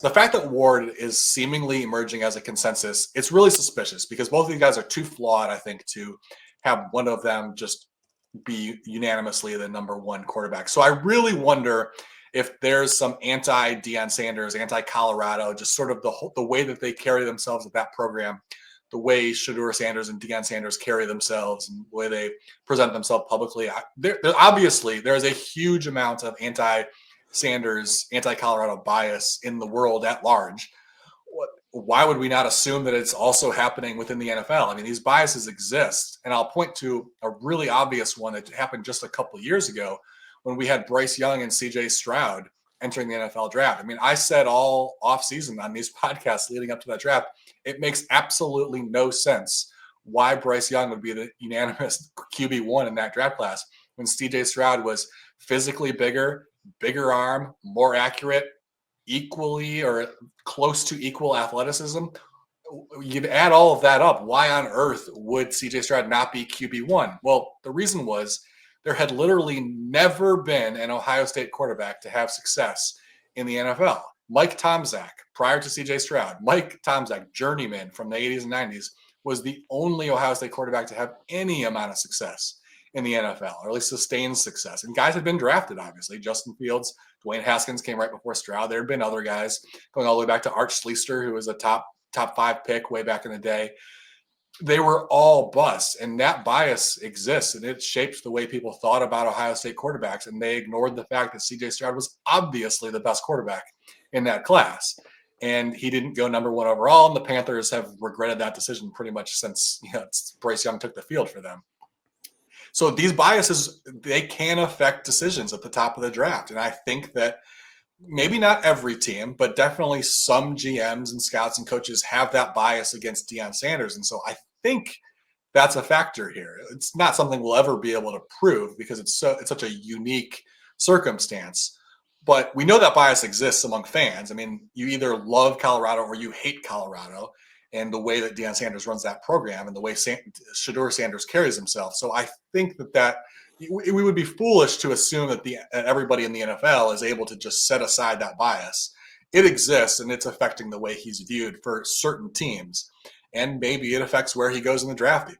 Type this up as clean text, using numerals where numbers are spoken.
The fact that Ward is seemingly emerging as a consensus, it's really suspicious because both of these guys are too flawed, I think, to have one of them just be unanimously the number one quarterback. So I really wonder if there's some anti-Deion Sanders, anti-Colorado, just sort of the way that they carry themselves at that program, the way Shedeur Sanders and Deion Sanders carry themselves, and the way they present themselves publicly. Obviously, there is a huge amount of anti-Sanders, anti-Colorado bias in the world at large. Why would we not assume that it's also happening within the NFL? I mean, these biases exist. And I'll point to a really obvious one that happened just a couple of years ago when we had Bryce Young and CJ Stroud entering the NFL draft. I mean, I said all offseason on these podcasts leading up to that draft, it makes absolutely no sense why Bryce Young would be the unanimous QB1 in that draft class when CJ Stroud was physically bigger arm, more accurate, equally or close to equal athleticism. You add all of that up. Why on earth would CJ Stroud not be QB1? Well, the reason was there had literally never been an Ohio State quarterback to have success in the NFL. Mike Tomczak, prior to CJ Stroud, Mike Tomczak, journeyman from the 80s and 90s, was the only Ohio State quarterback to have any amount of success in the NFL, or at least sustained success. And guys had been drafted, obviously. Justin Fields, Dwayne Haskins came right before Stroud. There had been other guys going all the way back to Art Schlichter, who was a top 5 pick way back in the day. They were all busts, and that bias exists, and it shapes the way people thought about Ohio State quarterbacks, and they ignored the fact that CJ Stroud was obviously the best quarterback in that class. And he didn't go number one overall, and the Panthers have regretted that decision pretty much since Bryce Young took the field for them. So these biases, they can affect decisions at the top of the draft. And I think that maybe not every team, but definitely some GMs and scouts and coaches have that bias against Deion Sanders. And so I think that's a factor here. It's not something we'll ever be able to prove because it's such a unique circumstance. But we know that bias exists among fans. I mean, you either love Colorado or you hate Colorado, and the way that Deion Sanders runs that program and the way Shedeur Sanders carries himself. So I think that we would be foolish to assume that everybody in the NFL is able to just set aside that bias. It exists, and it's affecting the way he's viewed for certain teams. And maybe it affects where he goes in the draft even.